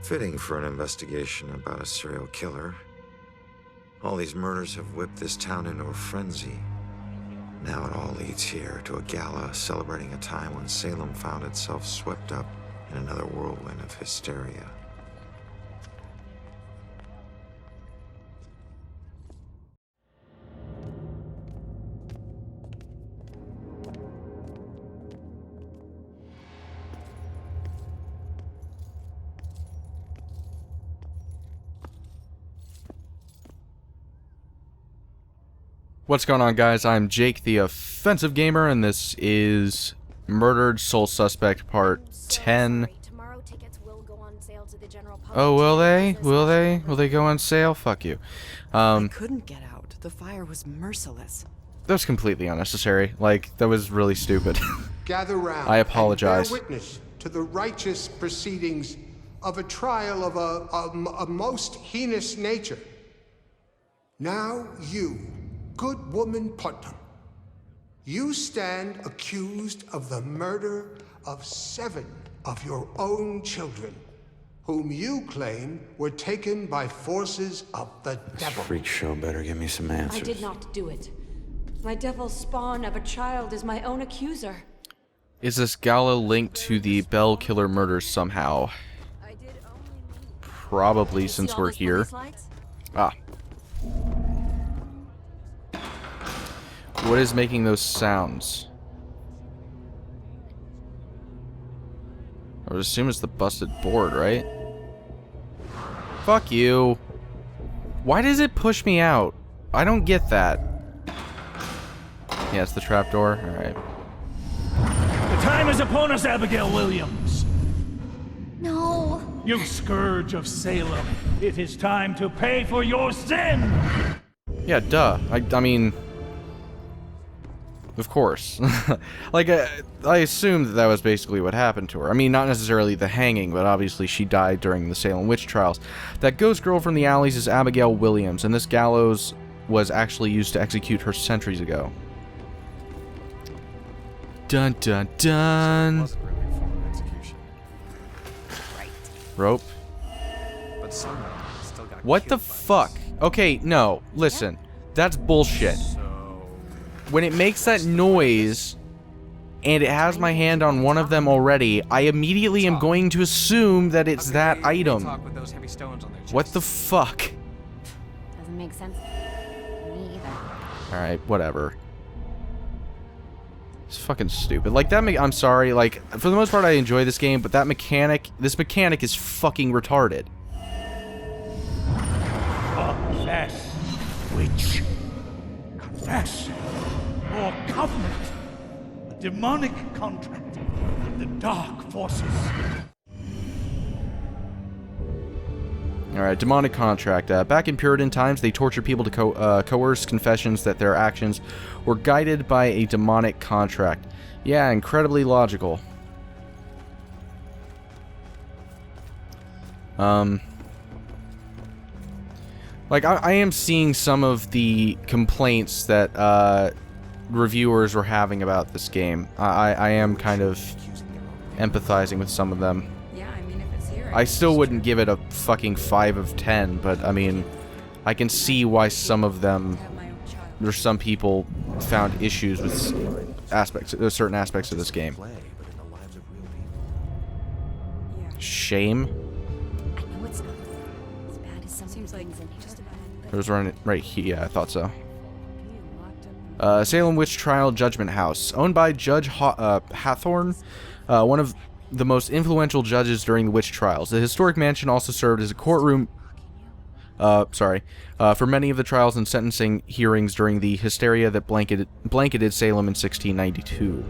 Fitting for an investigation about a serial killer. All these murders have whipped this town into a frenzy. Now it all leads here to a gala celebrating a time when Salem found itself swept up in another whirlwind of hysteria. What's going on, guys? I'm Jake, the Offensive Gamer, and this is Murdered Soul Suspect Part 10. Oh, will they? Will they? Will they go on sale? Fuck you. I couldn't get out. The fire was merciless. That was completely unnecessary. Like, that was really stupid. Gather round. I apologize. And bear witness to the righteous proceedings of a trial of a most heinous nature. Now you, good woman Putnam, you stand accused of the murder of 7 of your own children, whom you claim were taken by forces of the devil. Freak show better give me some answers. I did not do it. My devil spawn of a child is my own accuser. Is this gala linked to the Bell Killer murders somehow? Probably, since we're here. Ah. What is making those sounds? I would assume it's the busted board, right? Fuck you. Why does it push me out? I don't get that. Yeah, it's the trapdoor. Alright. The time is upon us, Abigail Williams. No. You scourge of Salem. It is time to pay for your sin. Yeah, duh. I mean... Of course. Like, I assumed that was basically what happened to her. I mean, not necessarily the hanging, but obviously she died during the Salem witch trials. That ghost girl from the alleys is Abigail Williams, and this gallows was actually used to execute her centuries ago. Dun dun dun! Rope. What the fuck? Okay, no, listen. That's bullshit. When it makes that noise, and it has my hand on one of them already, I immediately am going to assume that it's that item. What the fuck? Doesn't make sense. Me either. Alright, whatever. It's fucking stupid. Like, that I'm sorry, like, for the most part I enjoy this game, but this mechanic is fucking retarded. Confess, witch. Confess. Or covenant. A demonic contract with the dark forces. Alright, demonic contract. Back in Puritan times, they tortured people to coerce confessions that their actions were guided by a demonic contract. Yeah, incredibly logical. Like, I am seeing some of the complaints that, reviewers were having about this game. I am kind of empathizing with some of them. Yeah, I mean, if it's here, I still wouldn't give it a fucking 5 of 10, but I mean, I can see why some of them, or some people, found issues with certain aspects of this game. Shame. I know it's not as bad as some seems like just about It was right here. Yeah, I thought so. Salem Witch Trial Judgment House, owned by Judge Hathorne, one of the most influential judges during the witch trials. The historic mansion also served as a courtroom for many of the trials and sentencing hearings during the hysteria that blanketed Salem in 1692.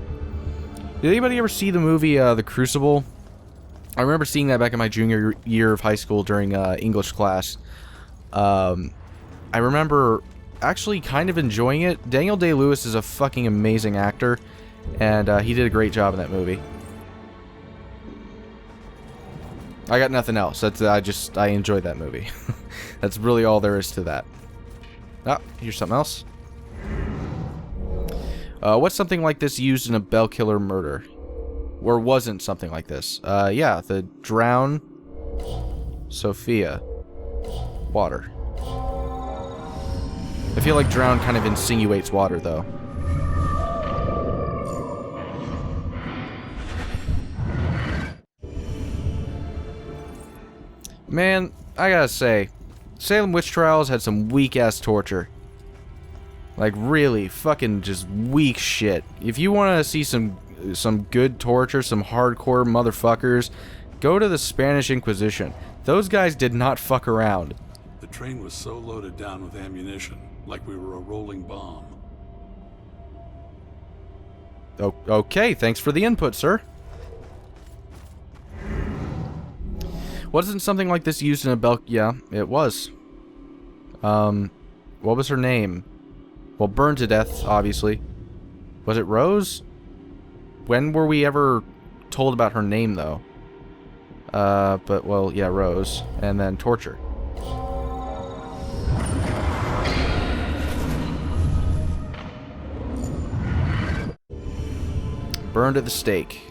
Did anybody ever see the movie The Crucible? I remember seeing that back in my junior year of high school during English class. I remember actually kind of enjoying it. Daniel Day-Lewis is a fucking amazing actor, and he did a great job in that movie. I got nothing else. I enjoyed that movie. That's really all there is to that. Ah, here's something else. What's something like this used in a Bell Killer murder? Or wasn't something like this? Yeah, the drown. Sophia. Water. I feel like drown kind of insinuates water, though. Man, I gotta say, Salem Witch Trials had some weak-ass torture. Like, really, fucking just weak shit. If you want to see some good torture, some hardcore motherfuckers, go to the Spanish Inquisition. Those guys did not fuck around. The train was so loaded down with ammunition, like we were a rolling bomb. Okay, thanks for the input, sir. Wasn't something like this used in a bell? Yeah, it was. What was her name? Well, burned to death, obviously. Was it Rose? When were we ever told about her name, though? But, well, yeah, Rose. And then torture. Burned at the stake.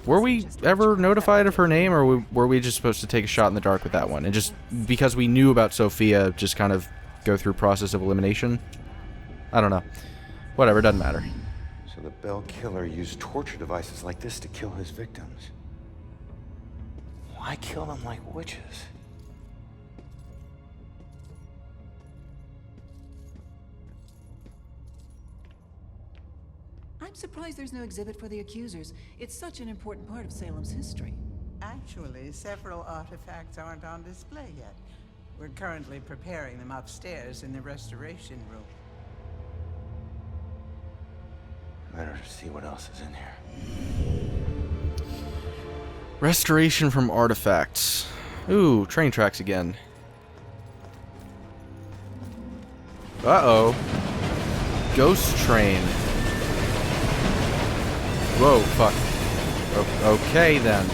Were we ever notified of her name, or were we just supposed to take a shot in the dark with that one? And just, because we knew about Sophia, just kind of go through process of elimination? I don't know. Whatever, doesn't matter. So the Bell Killer used torture devices like this to kill his victims. Why kill them like witches? I'm surprised there's no exhibit for the accusers. It's such an important part of Salem's history. Actually, several artifacts aren't on display yet. We're currently preparing them upstairs in the restoration room. Better to see what else is in here. Restoration from artifacts. Ooh, train tracks again. Uh-oh. Ghost train. Whoa, fuck. Okay, then.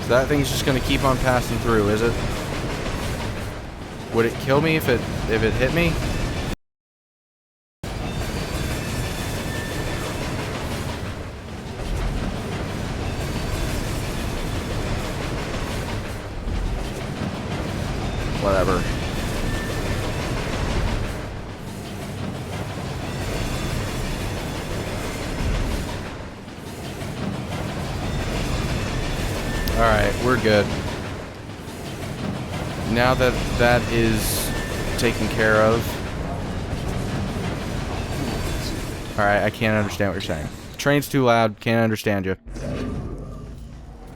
So that thing's just gonna keep on passing through, is it? Would it kill me if it hit me? Whatever. Alright, we're good. Now that that is taken care of. Alright, I can't understand what you're saying. Train's too loud, can't understand you.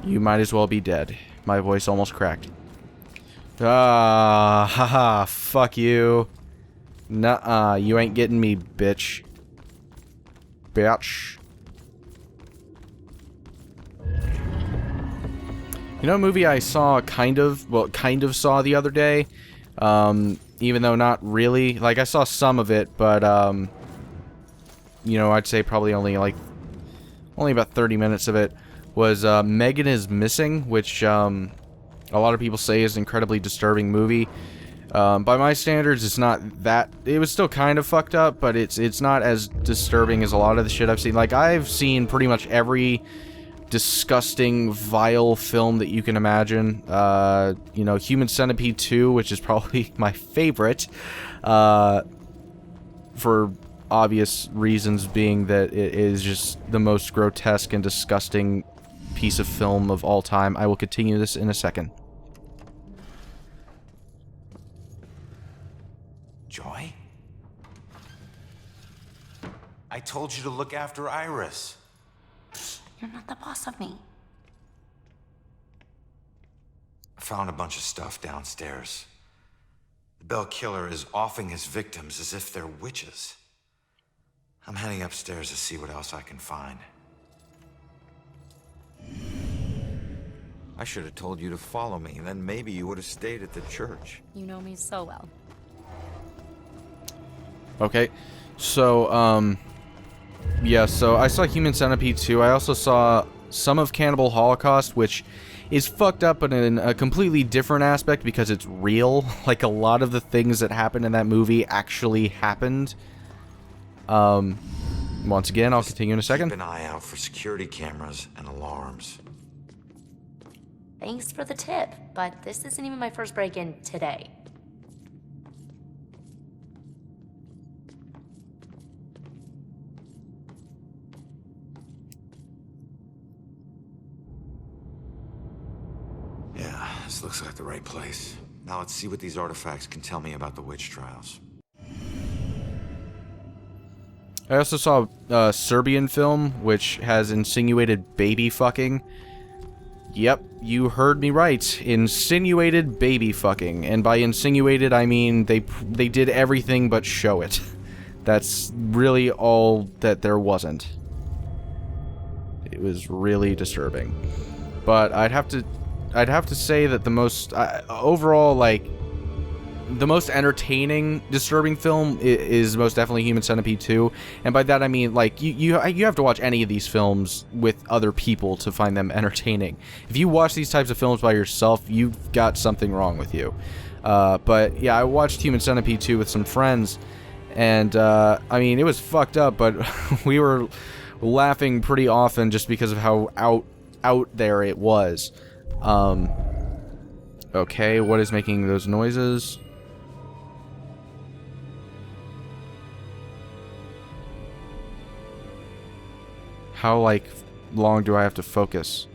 You might as well be dead. My voice almost cracked. Ah, haha, fuck you. Nuh-uh, you ain't getting me, bitch. Bitch. You know a movie I saw kind of saw the other day? Even though not really. Like, I saw some of it, but, you know, I'd say probably only about 30 minutes of it was, Megan is Missing, which, a lot of people say is an incredibly disturbing movie. By my standards, it's not that... It was still kind of fucked up, but it's not as disturbing as a lot of the shit I've seen. Like, I've seen pretty much every disgusting, vile film that you can imagine. You know, Human Centipede 2, which is probably my favorite, for obvious reasons, being that it is just the most grotesque and disgusting piece of film of all time. I will continue this in a second. Joy? I told you to look after Iris. You're not the boss of me. I found a bunch of stuff downstairs. The Bell Killer is offing his victims as if they're witches. I'm heading upstairs to see what else I can find. I should have told you to follow me, and then maybe you would have stayed at the church. You know me so well. Okay, so, yeah, so I saw Human Centipede 2. I also saw some of Cannibal Holocaust, which is fucked up but in a completely different aspect because it's real. Like, a lot of the things that happened in that movie actually happened. Once again, I'll continue in a second. Keep an eye out for security cameras and alarms. Thanks for the tip, but this isn't even my first break-in today. Yeah, this looks like the right place. Now let's see what these artifacts can tell me about the witch trials. I also saw a Serbian film, which has insinuated baby fucking. Yep, you heard me right. Insinuated baby fucking. And by insinuated, I mean they did everything but show it. That's really all that there wasn't. It was really disturbing. But I'd have to say that the most overall, like, the most entertaining disturbing film is most definitely Human Centipede 2, and by that I mean, like, you have to watch any of these films with other people to find them entertaining. If you watch these types of films by yourself, you've got something wrong with you. But yeah, I watched Human Centipede 2 with some friends, and I mean, it was fucked up, but we were laughing pretty often just because of how out there it was. Okay, what is making those noises? How, like, long do I have to focus?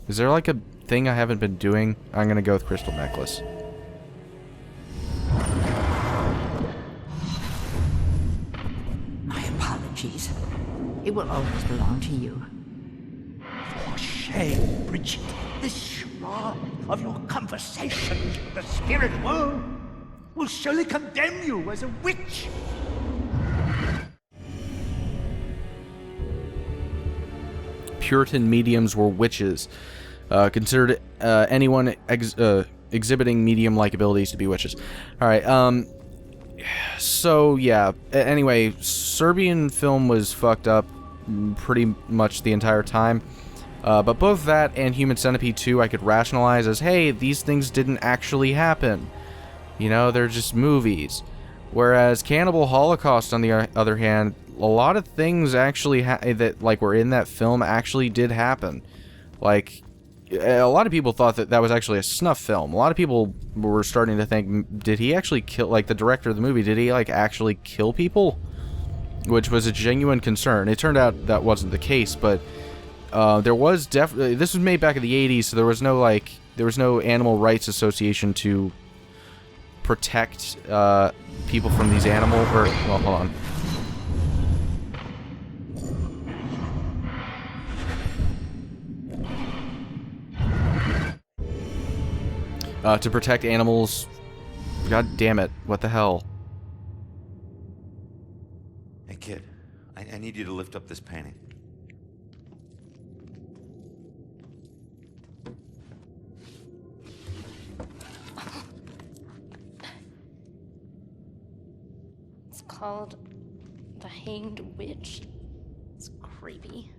Is there, like, a thing I haven't been doing? I'm gonna go with Crystal Necklace. My apologies. It will always belong to you. For shame, Bridget. This charade of your conversations with the spirit world will surely condemn you as a witch. Puritan mediums were witches. Considered anyone exhibiting medium-like abilities to be witches. Alright, so yeah. Anyway, Serbian film was fucked up pretty much the entire time. But both that and Human Centipede 2 I could rationalize as, hey, these things didn't actually happen. You know, they're just movies. Whereas Cannibal Holocaust, on the other hand, a lot of things actually that, like, were in that film actually did happen. Like, a lot of people thought that that was actually a snuff film. A lot of people were starting to think, did he actually kill, like, the director of the movie, did he, like, actually kill people? Which was a genuine concern. It turned out that wasn't the case, but there was definitely, this was made back in the 80s, so there was no, like, there was no animal rights association to protect people from these animal, or, well, hold on. To protect animals. God damn it. What the hell? Hey, kid. I need you to lift up this painting. It's called The Hanged Witch. It's creepy.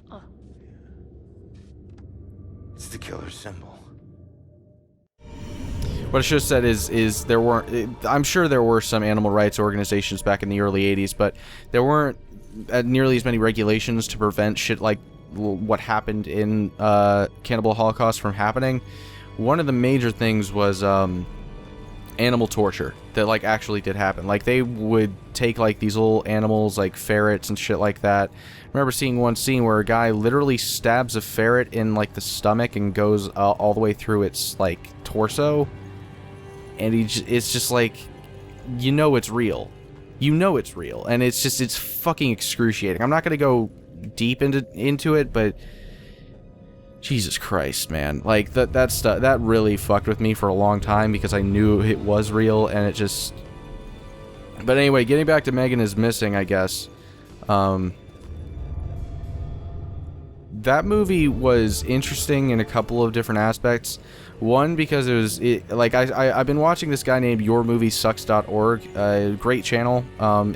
Oh. It's the killer's symbol. What I should have said is there weren't, I'm sure there were some animal rights organizations back in the early 80s, but there weren't nearly as many regulations to prevent shit like what happened in Cannibal Holocaust from happening. One of the major things was animal torture that, like, actually did happen. Like, they would take, like, these little animals, like ferrets and shit like that. I remember seeing one scene where a guy literally stabs a ferret in, like, the stomach and goes all the way through its, like, torso. And it's just like, you know it's real. You know it's real. And it's just, it's fucking excruciating. I'm not going to go deep into it, but Jesus Christ, man. Like, that stuff, that really fucked with me for a long time because I knew it was real, and it just... But anyway, getting back to Megan is Missing, I guess. That movie was interesting in a couple of different aspects. One, because I've been watching this guy named YourMovieSucks.org, a great channel,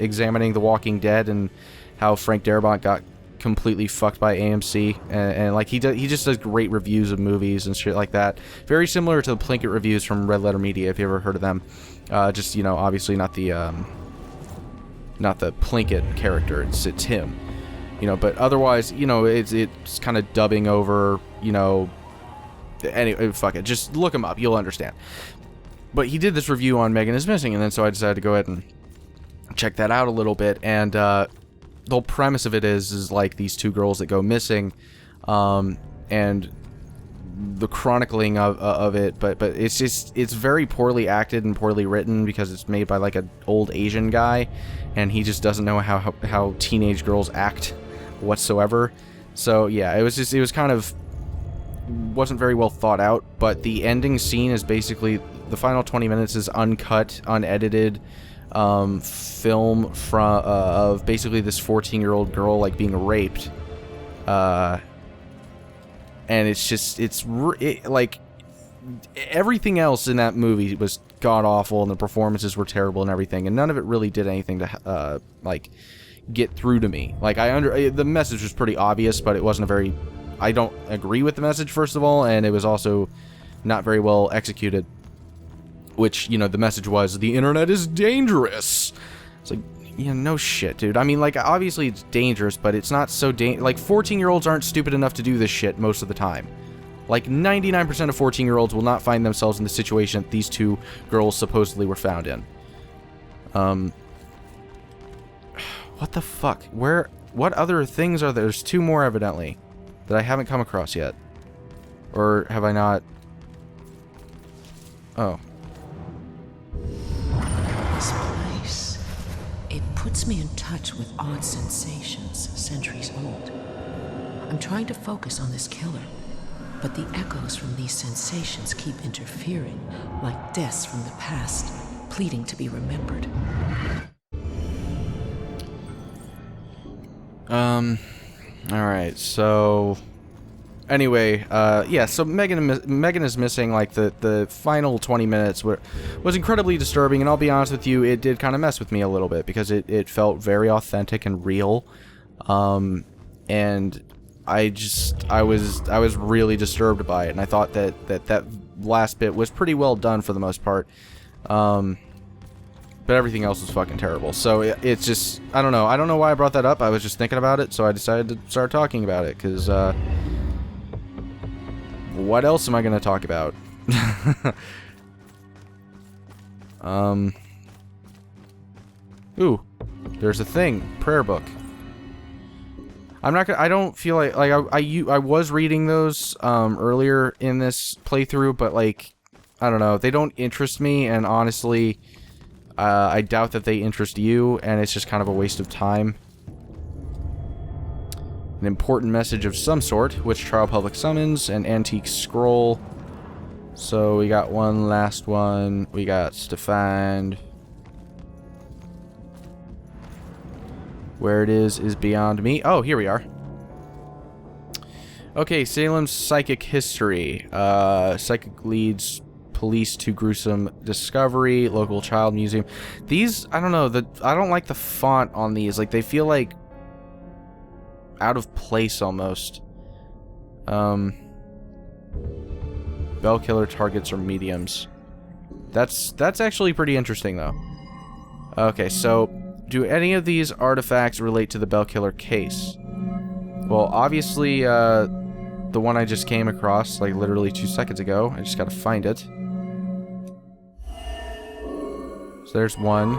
examining The Walking Dead and how Frank Darabont got completely fucked by AMC, and like he just does great reviews of movies and shit like that. Very similar to the Plinkett reviews from Red Letter Media, if you ever heard of them. Just, you know, obviously not the Plinkett character. It's him. You know, but otherwise, you know, it's kind of dubbing over, you know, anyway, fuck it. Just look him up. You'll understand. But he did this review on Megan is Missing, and then so I decided to go ahead and check that out a little bit. And the whole premise of it is like these two girls that go missing, and the chronicling of it, but it's very poorly acted and poorly written because it's made by like an old Asian guy, and he just doesn't know how teenage girls act whatsoever. So yeah, it was kind of wasn't very well thought out. But the ending scene is basically the final 20 minutes is uncut, unedited film of basically this 14-year-old girl like being raped, and like everything else in that movie was god awful, and the performances were terrible and everything, and none of it really did anything to like get through to me. Like the message was pretty obvious, but it wasn't a very, I don't agree with the message, first of all, and it was also not very well executed. Which, you know, the message was, the internet is dangerous. It's like, yeah, no shit, dude. I mean, like, obviously it's dangerous, but it's not so like, 14-year-olds aren't stupid enough to do this shit most of the time. Like, 99% of 14-year-olds will not find themselves in the situation that these two girls supposedly were found in. What the fuck? What other things are there? There's two more, evidently, that I haven't come across yet. Or have I not? Oh. This place, it puts me in touch with odd sensations centuries old. I'm trying to focus on this killer, but the echoes from these sensations keep interfering, like deaths from the past, pleading to be remembered. Alright, so anyway, yeah, so Megan is Missing, like, the final 20 minutes was incredibly disturbing, and I'll be honest with you, it did kind of mess with me a little bit, because it felt very authentic and real, and I was really disturbed by it, and I thought that last bit was pretty well done for the most part, but everything else was fucking terrible. So it's just, I don't know why I brought that up. I was just thinking about it, so I decided to start talking about it, because what else am I going to talk about? Ooh, there's a thing, prayer book. I'm not gonna, I don't feel like I was reading those earlier in this playthrough, but like, I don't know, they don't interest me, and honestly, I doubt that they interest you, and it's just kind of a waste of time. An important message of some sort, which trial public summons, an antique scroll. So we got one last one. We got to find. Where it is beyond me. Oh, here we are. Okay, Salem's psychic history. Psychic leads police to gruesome discovery. Local child museum. These, I don't know. I don't like the font on these. Like, they feel like out of place almost. Bell killer targets are mediums. That's actually pretty interesting, though. Okay, so do any of these artifacts relate to the Bell killer case? Well, obviously, the one I just came across, like, literally 2 seconds ago. I just gotta find it. So there's one.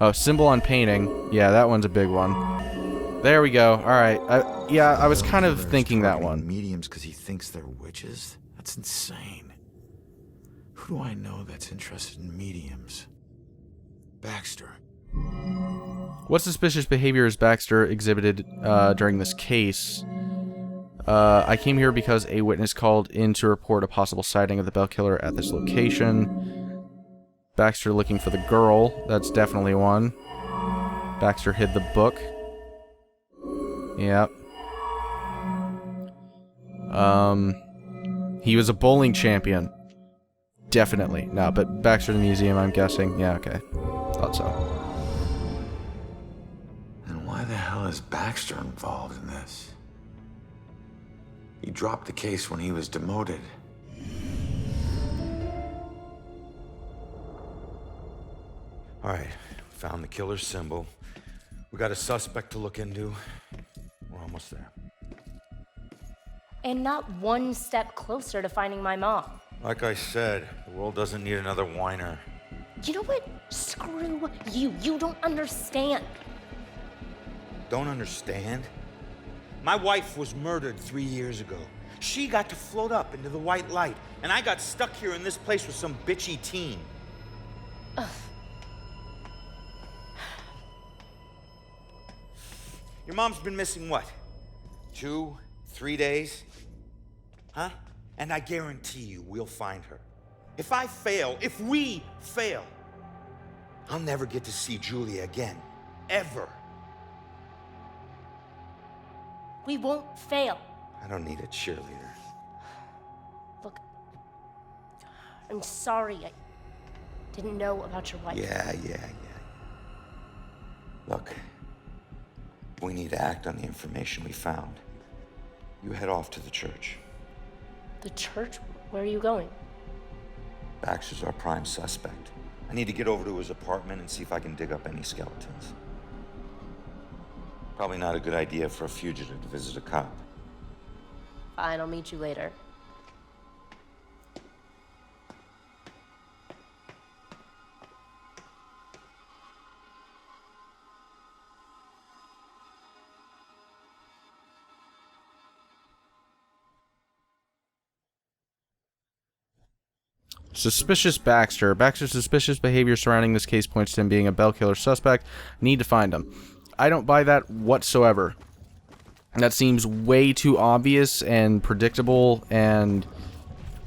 Oh, symbol on painting. Yeah, that one's a big one. There we go. Alright. Yeah, I was kind of thinking that one. Mediums because he thinks they're witches? That's insane. Who do I know that's interested in mediums? Baxter. What suspicious behavior has Baxter exhibited during this case? I came here because a witness called in to report a possible sighting of the Bell killer at this location. Baxter looking for the girl. That's definitely one. Baxter hid the book. Yep. He was a bowling champion. Definitely. No, but Baxter the museum, I'm guessing. Yeah, okay. Thought so. And why the hell is Baxter involved in this? He dropped the case when he was demoted. All right, found the killer's symbol. We got a suspect to look into. almost there. And not one step closer to finding my mom. Like I said, the world doesn't need another whiner. You know what? Screw you. You don't understand. Don't understand? My wife was murdered 3 years ago. She got to float up into the white light, and I got stuck here in this place with some bitchy teen. Ugh. Your mom's been missing what? 2, 3 days? Huh? And I guarantee you we'll find her. If I fail, if we fail, I'll never get to see Julia again. Ever. We won't fail. I don't need a cheerleader. Look, I'm sorry. I didn't know about your wife. Yeah. Look, we need to act on the information we found. You head off to the church. The church? Where are you going? Baxter's our prime suspect. I need to get over to his apartment and see if I can dig up any skeletons. Probably not a good idea for a fugitive to visit a cop. Fine, I'll meet you later. Suspicious Baxter. Baxter's suspicious behavior surrounding this case points to him being a Bell killer suspect. Need to find him. I don't buy that whatsoever. That seems way too obvious and predictable, and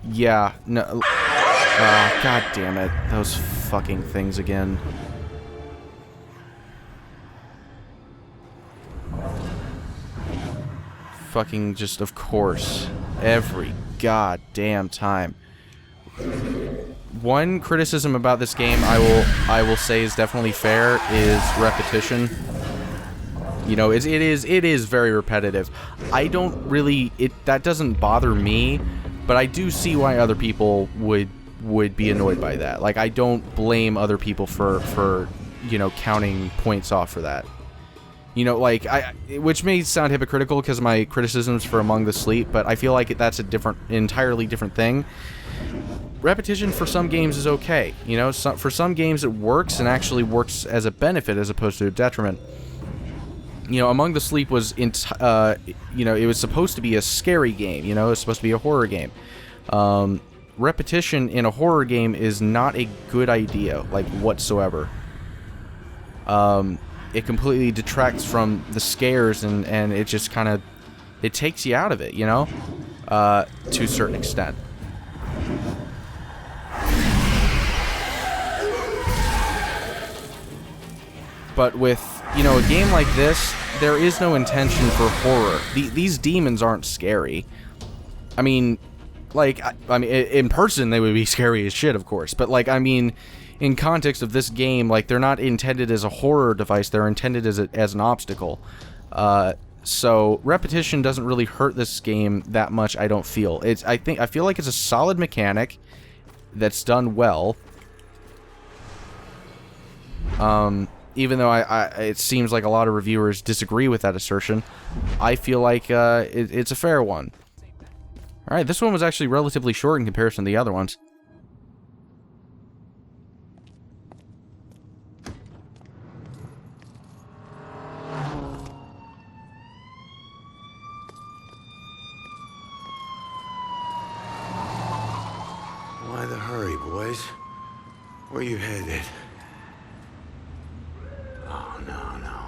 yeah, no. God damn it. Those fucking things again. Fucking just, of course. Every goddamn time. One criticism about this game I will say is definitely fair is repetition. You know, it is very repetitive. I don't really that doesn't bother me, but I do see why other people would be annoyed by that. Like, I don't blame other people for you know, counting points off for that. You know, like, which may sound hypocritical because of my criticisms for Among the Sleep, but I feel like that's a entirely different thing. Repetition for some games is okay. You know, for some games it works and actually works as a benefit as opposed to a detriment. You know, Among the Sleep was, you know, it was supposed to be a scary game. You know, it was supposed to be a horror game. Repetition in a horror game is not a good idea, like, whatsoever. It completely detracts from the scares, and it just kind of, it takes you out of it, you know, to a certain extent. But with, you know, a game like this, there is no intention for horror. These demons aren't scary. I mean, like, I mean, in person they would be scary as shit, of course. But, like, I mean, in context of this game, like, they're not intended as a horror device. They're intended as an obstacle. So repetition doesn't really hurt this game that much, I don't feel. I feel like it's a solid mechanic that's done well. Even though it seems like a lot of reviewers disagree with that assertion, I feel like it's a fair one. Alright, this one was actually relatively short in comparison to the other ones. Why the hurry, boys? Where you headed? Oh, no.